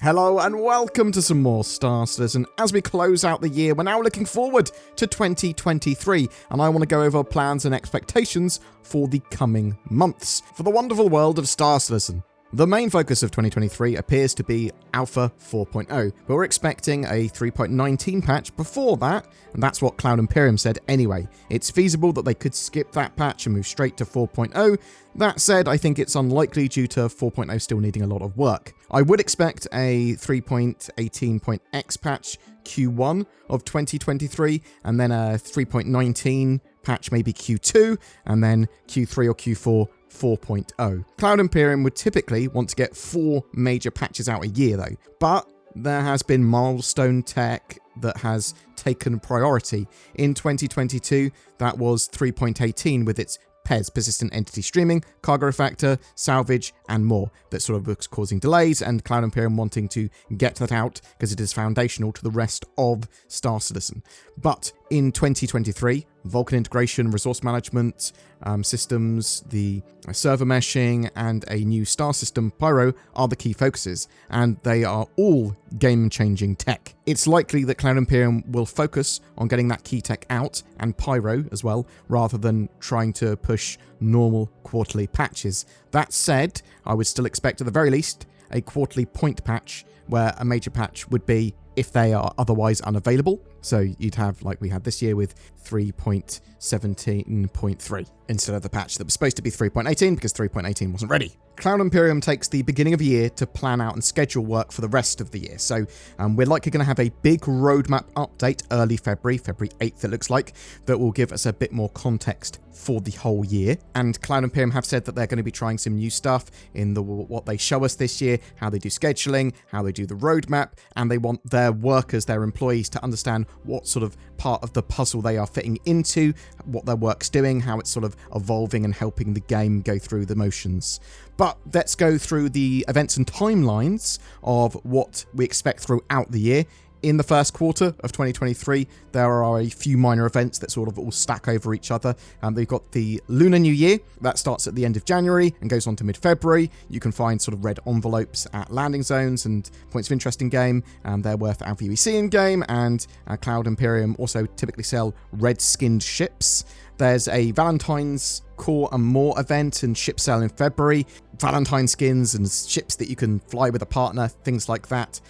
Hello and welcome to some more Star Citizen. As we close out the year, we're now looking forward to 2023, and I want to go over plans and expectations for the coming months for the wonderful world of Star Citizen. The main focus of 2023 appears to be Alpha 4.0, but we're expecting a 3.19 patch before that, and that's what Cloud Imperium said anyway. It's feasible that they could skip that patch and move straight to 4.0. That said, I think it's unlikely due to 4.0 still needing a lot of work. I would expect a 3.18.x patch Q1 of 2023, and then a 3.19 patch maybe Q2, and then Q3 or Q4 4.0. Cloud Imperium would typically want to get 4 major patches out a year though, but there has been milestone tech that has taken priority. In 2022, that was 3.18 with its PES, Persistent Entity Streaming, Cargo Factor, Salvage, and more. That sort of was causing delays, and Cloud Imperium wanting to get that out because it is foundational to the rest of Star Citizen. But in 2023, Vulkan integration, resource management, systems, the server meshing, and a new star system, Pyro, are the key focuses, and they are all game-changing tech. It's likely that Cloud Imperium will focus on getting that key tech out, and Pyro as well, rather than trying to push normal quarterly patches. That said, I would still expect at the very least a quarterly point patch, where a major patch would be if they are otherwise unavailable. So you'd have, like we had this year, with 3.17.3 instead of the patch that was supposed to be 3.18 because 3.18 wasn't ready. Cloud Imperium takes the beginning of the year to plan out and schedule work for the rest of the year. So we're likely going to have a big roadmap update early February 8th it looks like, that will give us a bit more context for the whole year. And Cloud Imperium have said that they're going to be trying some new stuff in what they show us this year, how they do scheduling, how they do the roadmap, and they want their workers, their employees, to understand what sort of part of the puzzle they are fitting into, what their work's doing, how it's sort of evolving and helping the game go through the motions. But let's go through the events and timelines of what we expect throughout the year. In the first quarter of 2023, there are a few minor events that sort of all stack over each other. They've got the Lunar New Year, that starts at the end of January and goes on to mid-February. You can find sort of red envelopes at landing zones and points of interest in game. They're worth our VEC in game, and Cloud Imperium also typically sell red-skinned ships. There's a Valentine's Core and More event and ship sale in February. Valentine skins and ships that you can fly with a partner, things like that.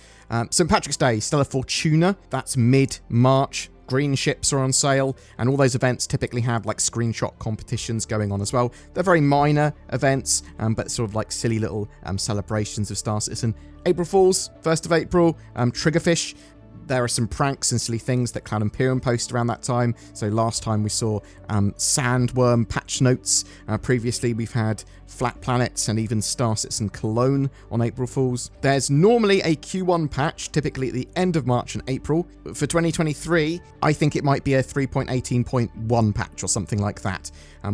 St. Patrick's Day, Stellar Fortuna, that's mid-March. Green ships are on sale, and all those events typically have like screenshot competitions going on as well. They're very minor events, but sort of like silly little celebrations of Star Citizen. April Fools, 1st of April, Triggerfish. There are some pranks and silly things that Cloud Imperium post around that time. So last time we saw Sandworm patch notes. Previously we've had Flat Planets and even Star Citizen Cologne on April Fools. There's normally a Q1 patch, typically at the end of March and April. For 2023, I think it might be a 3.18.1 patch or something like that.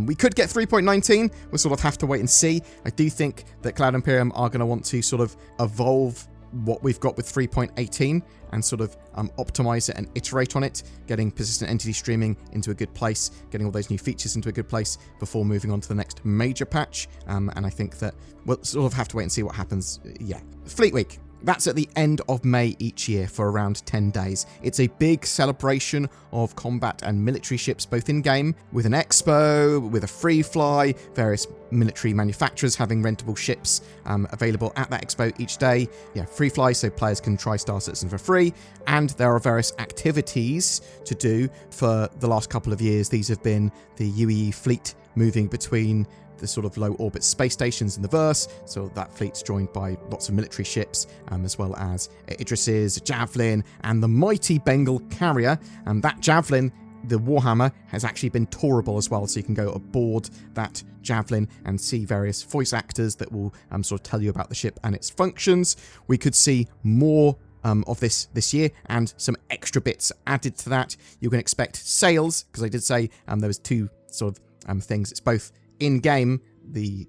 We could get 3.19. We'll sort of have to wait and see. I do think that Cloud Imperium are going to want to sort of evolve what we've got with 3.18 and sort of optimize it and iterate on it, getting persistent entity streaming into a good place, getting all those new features into a good place before moving on to the next major patch. And I think that we'll sort of have to wait and see what happens. Yeah. Fleet Week. That's at the end of May each year for around 10 days. It's a big celebration of combat and military ships both in-game, with an expo, with a free fly, various military manufacturers having rentable ships available at that expo each day. Yeah, free fly so players can try Star Citizen for free, and there are various activities to do. For the last couple of years, these have been the UE fleet moving between the sort of low orbit space stations in the verse, so that fleet's joined by lots of military ships, as well as Idris's, Javelin, and the mighty Bengal carrier. And that Javelin, the Warhammer, has actually been tourable as well, so you can go aboard that Javelin and see various voice actors that will sort of tell you about the ship and its functions. We could see more of this year, and some extra bits added to that. You can expect sales, because I did say there was 2 sort of things. It's both in-game, the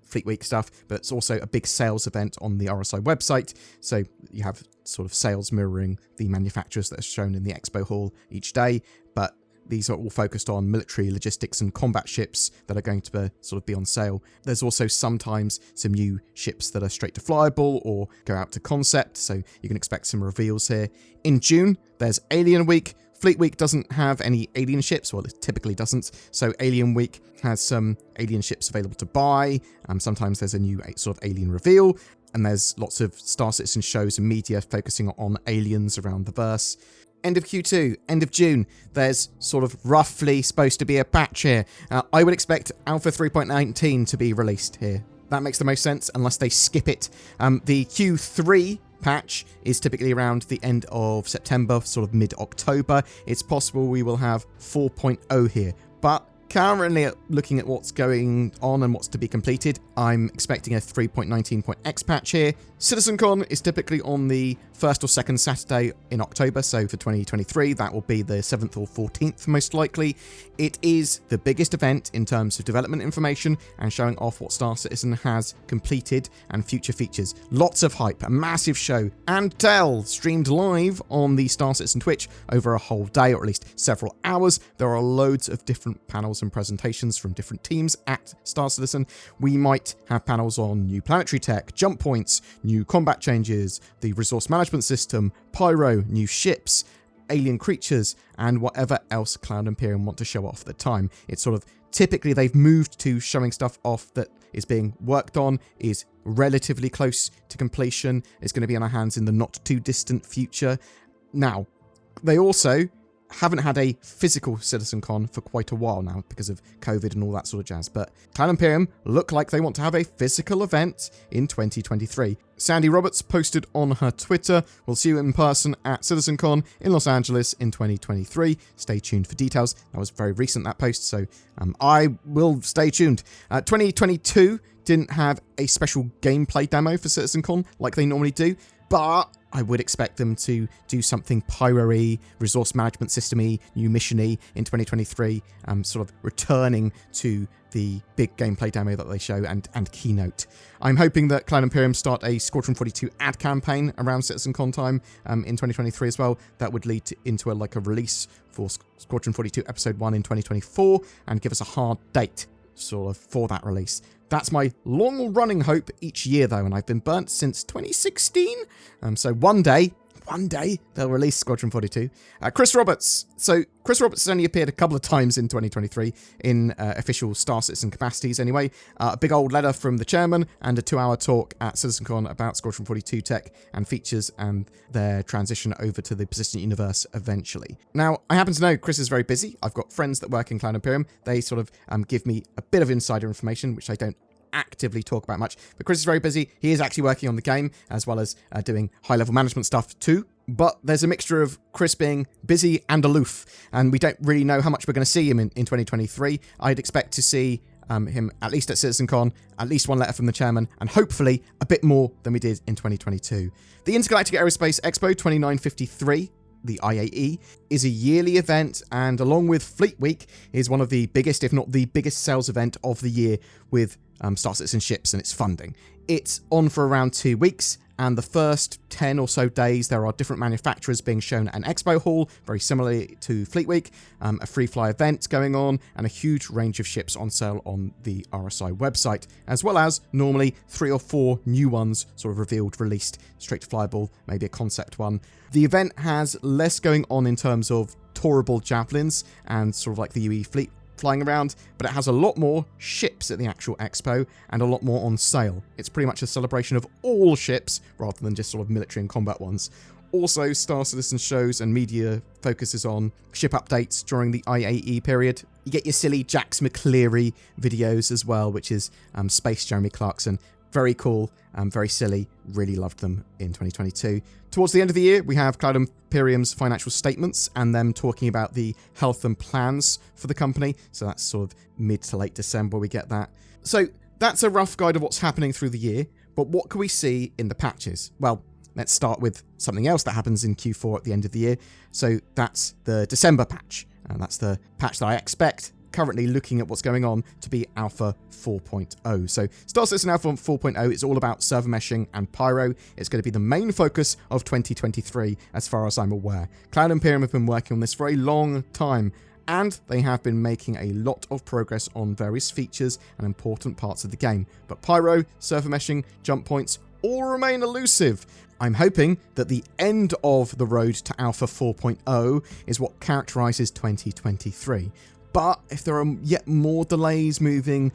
Fleet Week stuff, but it's also a big sales event on the RSI website. So you have sort of sales mirroring the manufacturers that are shown in the expo hall each day. But These are all focused on military logistics and combat ships that are going to sort of be on sale. There's also sometimes some new ships that are straight to flyable or go out to concept, so you can expect some reveals here. In June, there's Alien Week. Fleet Week doesn't have any alien ships, well, it typically doesn't, so Alien Week has some alien ships available to buy. Sometimes there's a new sort of alien reveal, and there's lots of Star Citizen shows and media focusing on aliens around the verse. End of Q2, end of June, there's sort of roughly supposed to be a patch here. I would expect Alpha 3.19 to be released here. That makes the most sense, unless they skip it. The Q3 patch is typically around the end of September, sort of mid-October. It's possible we will have 4.0 here, but currently looking at what's going on and what's to be completed, I'm expecting a 3.19.x patch here. CitizenCon is typically on the 1st or 2nd Saturday in October, so for 2023 that will be the 7th or 14th most likely. It is the biggest event in terms of development information and showing off what Star Citizen has completed and future features. Lots of hype, a massive show, and tell, streamed live on the Star Citizen Twitch over a whole day, or at least several hours. There are loads of different panels and presentations from different teams at Star Citizen. We might have panels on new planetary tech, jump points, new combat changes, the resource management system, pyro, new ships, alien creatures, and whatever else Cloud Imperium want to show off at the time. It's sort of typically they've moved to showing stuff off that is being worked on, is relatively close to completion, is going to be on our hands in the not too distant future. Now, they also haven't had a physical CitizenCon for quite a while now because of COVID and all that sort of jazz, but Cloud Imperium look like they want to have a physical event in 2023. Sandy Roberts posted on her Twitter, "We'll see you in person at CitizenCon in Los Angeles in 2023. Stay tuned for details." That was very recent, that post, so I will stay tuned. 2022 didn't have a special gameplay demo for CitizenCon like they normally do, but I would expect them to do something pyro-y, resource management system-y, new mission-y in 2023, sort of returning to the big gameplay demo that they show and keynote. I'm hoping that Cloud Imperium start a Squadron 42 ad campaign around CitizenCon time in 2023 as well. That would lead into a release for Squadron 42 Episode 1 in 2024 and give us a hard date sort of for that release. That's my long-running hope each year, though, and I've been burnt since 2016. So one day they'll release Squadron 42. Chris Roberts. So Chris Roberts has only appeared a couple of times in 2023 in official Star Citizen capacities anyway. A big old letter from the chairman and a 2-hour talk at CitizenCon about Squadron 42 tech and features and their transition over to the persistent universe eventually. Now, I happen to know Chris is very busy. I've got friends that work in Cloud Imperium. They sort of give me a bit of insider information, which I don't actively talk about much, but Chris is very busy. He is actually working on the game as well as doing high-level management stuff too, but there's a mixture of Chris being busy and aloof, and we don't really know how much we're going to see him in 2023. I'd expect to see him at least at CitizenCon, at least one letter from the chairman, and hopefully a bit more than we did in 2022. The Intergalactic Aerospace Expo 2953, the IAE, is a yearly event, and along with Fleet Week is one of the biggest, if not the biggest sales event of the year with Star Citizen ships and its funding. It's on for around 2 weeks, and the first 10 or so days there are different manufacturers being shown at an expo hall, very similarly to Fleet Week, a free fly event going on, and a huge range of ships on sale on the RSI website, as well as normally 3 or 4 new ones sort of revealed, released, straight to flyable, maybe a concept one. The event has less going on in terms of tourable javelins and sort of like the UE fleet flying around, but it has a lot more ships at the actual expo and a lot more on sale. It's pretty much a celebration of all ships rather than just sort of military and combat ones. Also, Star Citizen shows and media focuses on ship updates during the IAE period. You get your silly Jax McCleary videos as well, which is Space Jeremy Clarkson. Very cool, very silly. Really loved them in 2022. Towards the end of the year, we have Cloud Imperium's financial statements and them talking about the health and plans for the company. So that's sort of mid to late December we get that. So that's a rough guide of what's happening through the year. But what can we see in the patches? Well, let's start with something else that happens in Q4 at the end of the year. So that's the December patch. And that's the patch that I expect, currently looking at what's going on, to be Alpha 4.0. So Star Citizen Alpha 4.0 is all about server meshing and pyro. It's going to be the main focus of 2023 as far as I'm aware. Cloud Imperium have been working on this for a long time, and they have been making a lot of progress on various features and important parts of the game. But pyro, surfer meshing, jump points all remain elusive. I'm hoping that the end of the road to Alpha 4.0 is what characterizes 2023. But if there are yet more delays moving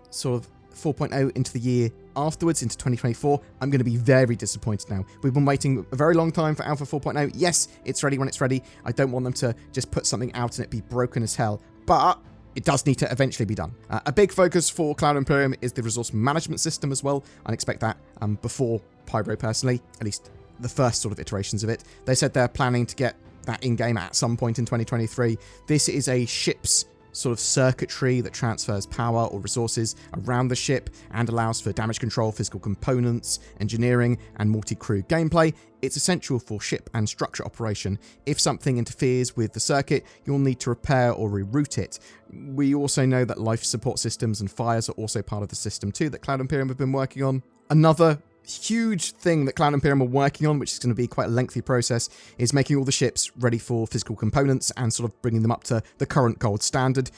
sort of 4.0 into the year afterwards, into 2024, I'm going to be very disappointed now. We've been waiting a very long time for Alpha 4.0. Yes, it's ready when it's ready. I don't want them to just put something out and it be broken as hell. But it does need to eventually be done. A big focus for Cloud Imperium is the resource management system as well. I expect that before Pyro personally, at least the first sort of iterations of it. They said they're planning to get that in-game at some point in 2023. This is a ship's sort of circuitry that transfers power or resources around the ship and allows for damage control, physical components, engineering, and multi-crew gameplay. It's essential for ship and structure operation. If something interferes with the circuit, you'll need to repair or reroute it. We also know that life support systems and fires are also part of the system too that Cloud Imperium have been working on. Another huge thing that Cloud Imperium are working on, which is going to be quite a lengthy process, is making all the ships ready for physical components and sort of bringing them up to the current gold standard.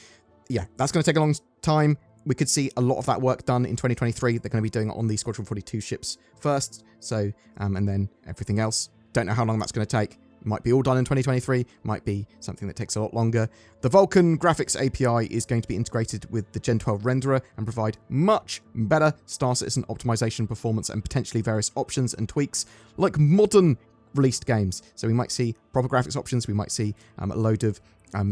Yeah, that's going to take a long time. We could see a lot of that work done in 2023. They're going to be doing it on the Squadron 42 ships first, so and then everything else. Don't know how long that's going to take. Might be all done in 2023, might be something that takes a lot longer. The Vulkan graphics API is going to be integrated with the Gen 12 renderer and provide much better Star Citizen optimization performance and potentially various options and tweaks like modern released games. So we might see proper graphics options, we might see a load of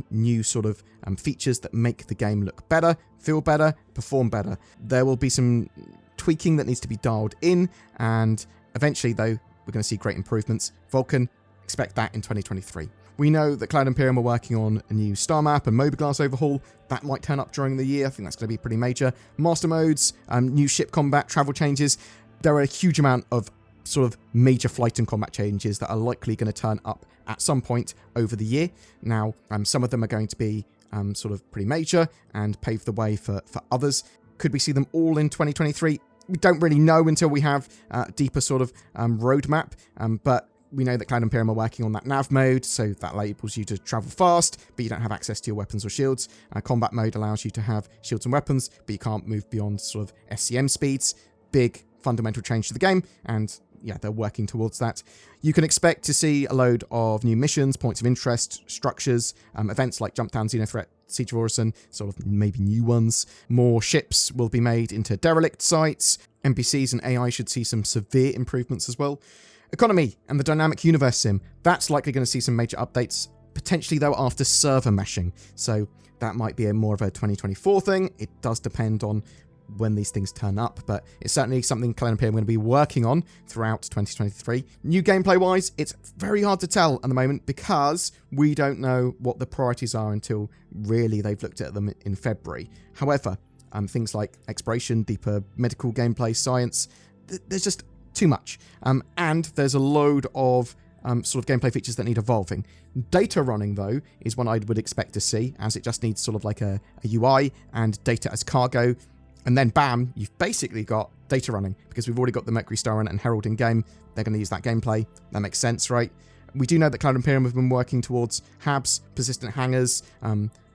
new sort of features that make the game look better, feel better, perform better. There will be some tweaking that needs to be dialed in, and eventually though, we're going to see great improvements. Vulkan, expect that in 2023. We know that Cloud Imperium are working on a new star map and mobiGlas overhaul. That might turn up during the year. I think that's going to be pretty major. Master modes, new ship combat, travel changes. There are a huge amount of sort of major flight and combat changes that are likely going to turn up at some point over the year. Now, some of them are going to be sort of pretty major and pave the way for others. Could we see them all in 2023? We don't really know until we have a deeper sort of roadmap, but we know that Cloud Imperium are working on that nav mode, so that enables you to travel fast, but you don't have access to your weapons or shields. Combat mode allows you to have shields and weapons, but you can't move beyond sort of SCM speeds. Big fundamental change to the game, and yeah, they're working towards that. You can expect to see a load of new missions, points of interest, structures, events like Jump Down, Xenothreat, Siege of Orison, sort of maybe new ones. More ships will be made into derelict sites. NPCs and AI should see some severe improvements as well. Economy and the dynamic universe sim, that's likely going to see some major updates, potentially though after server meshing. So that might be more of a 2024 thing. It does depend on when these things turn up, but it's certainly something Cloud Imperium are going to be working on throughout 2023. New gameplay wise, it's very hard to tell at the moment because we don't know what the priorities are until really they've looked at them in February. However, things like exploration, deeper medical gameplay, science, there's just too much. And there's a load of sort of gameplay features that need evolving. Data running, though, is one I would expect to see, as it just needs sort of like a UI and data as cargo. And then, bam, you've basically got data running, because we've already got the Mercury Star and Herald in game. They're going to use that gameplay. That makes sense, right? We do know that Cloud Imperium have been working towards HABs, persistent hangars,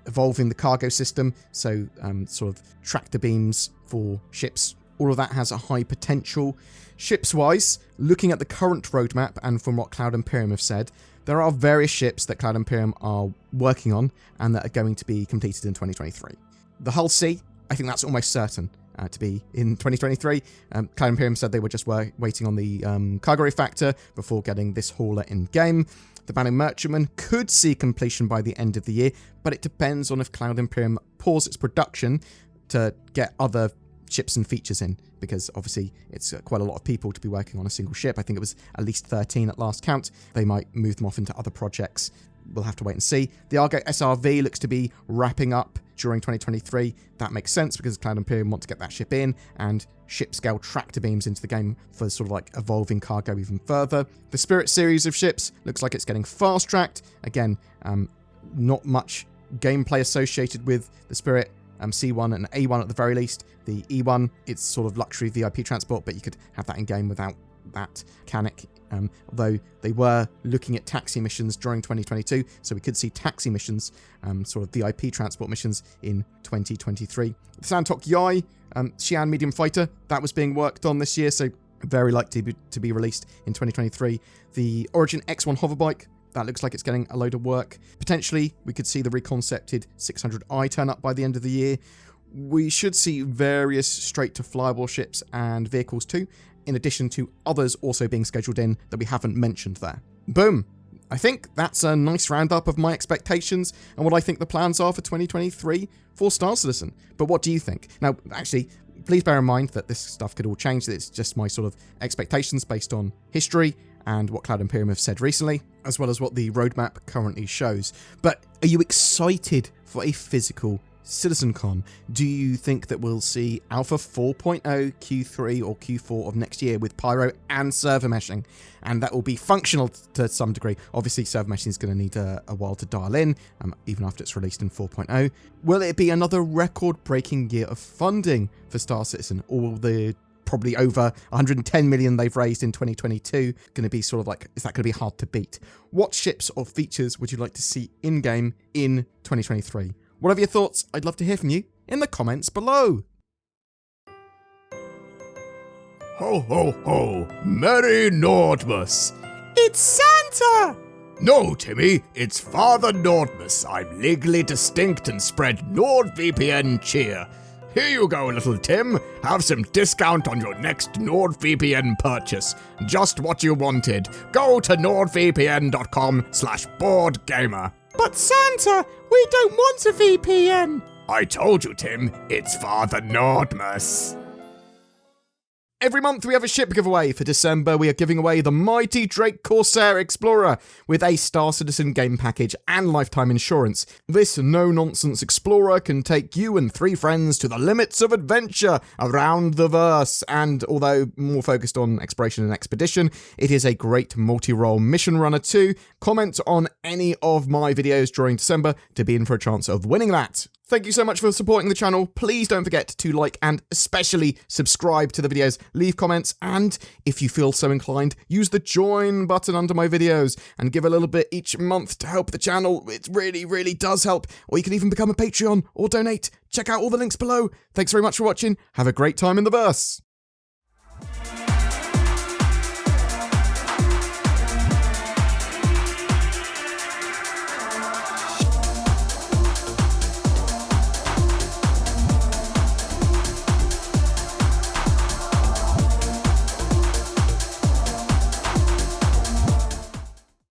evolving the cargo system, so sort of tractor beams for ships. All of that has a high potential. Ships-wise, looking at the current roadmap and from what Cloud Imperium have said, there are various ships that Cloud Imperium are working on and that are going to be completed in 2023. The Hull C, I think that's almost certain to be in 2023. Cloud Imperium said they were just waiting on the cargo refactor before getting this hauler in-game. The Banner Merchantman could see completion by the end of the year, but it depends on if Cloud Imperium pauses its production to get other ships and features in, because obviously it's quite a lot of people to be working on a single ship. I think it was at least 13 at last count. They might move them off into other projects. We'll have to wait and see. The Argo SRV looks to be wrapping up during 2023. That makes sense because Cloud Imperium want to get that ship in and ship-scale tractor beams into the game for sort of like evolving cargo even further. The Spirit series of ships looks like it's getting fast-tracked. Again, not much gameplay associated with the Spirit C1 and A1 at the very least. The E1, it's sort of luxury VIP transport, but you could have that in game without that mechanic although they were looking at taxi missions during 2022, so we could see taxi missions, sort of VIP transport missions in 2023. The Santok Yai, Xi'an medium fighter, that was being worked on this year, so very likely to be released in 2023. The Origin X1 hoverbike, that looks like it's getting a load of work. Potentially, we could see the reconcepted 600i turn up by the end of the year. We should see various straight-to-flyable ships and vehicles too, in addition to others also being scheduled in that we haven't mentioned there. Boom! I think that's a nice roundup of my expectations and what I think the plans are for 2023 for Star Citizen. But what do you think? Now, actually, please bear in mind that this stuff could all change. It's just my sort of expectations based on history and what Cloud Imperium have said recently, as well as what the roadmap currently shows. But are you excited for a physical CitizenCon? Do you think that we'll see Alpha 4.0 Q3 or Q4 of next year with pyro and server meshing, and that will be functional to some degree? Obviously, server meshing is going to need a while to dial in, even after it's released in 4.0. Will it be another record-breaking year of funding for Star Citizen, or will the probably over 110 million they've raised in 2022 going to be sort of like, is that going to be hard to beat? What ships or features would you like to see in-game in 2023? Whatever your thoughts, I'd love to hear from you in the comments below. Ho ho ho! Merry Nordmas! It's Santa! No, Timmy, it's Father Nordmas. I'm legally distinct and spread NordVPN cheer. Here you go, little Tim. Have some discount on your next NordVPN purchase. Just what you wanted. Go to nordvpn.com/BoredGamer. But Santa, we don't want a VPN. I told you, Tim, it's Father Nordmas. Every month we have a ship giveaway. For December, we are giving away the mighty Drake Corsair Explorer with a Star Citizen game package and lifetime insurance. This no-nonsense Explorer can take you and 3 friends to the limits of adventure around the verse, and although more focused on exploration and expedition, it is a great multi-role mission runner too. Comment on any of my videos during December to be in for a chance of winning that. Thank you so much for supporting the channel. Please don't forget to like and especially subscribe to the videos, leave comments, and if you feel so inclined, use the join button under my videos and give a little bit each month to help the channel. It really, really does help. Or you can even become a Patreon or donate. Check out all the links below. Thanks very much for watching. Have a great time in the verse.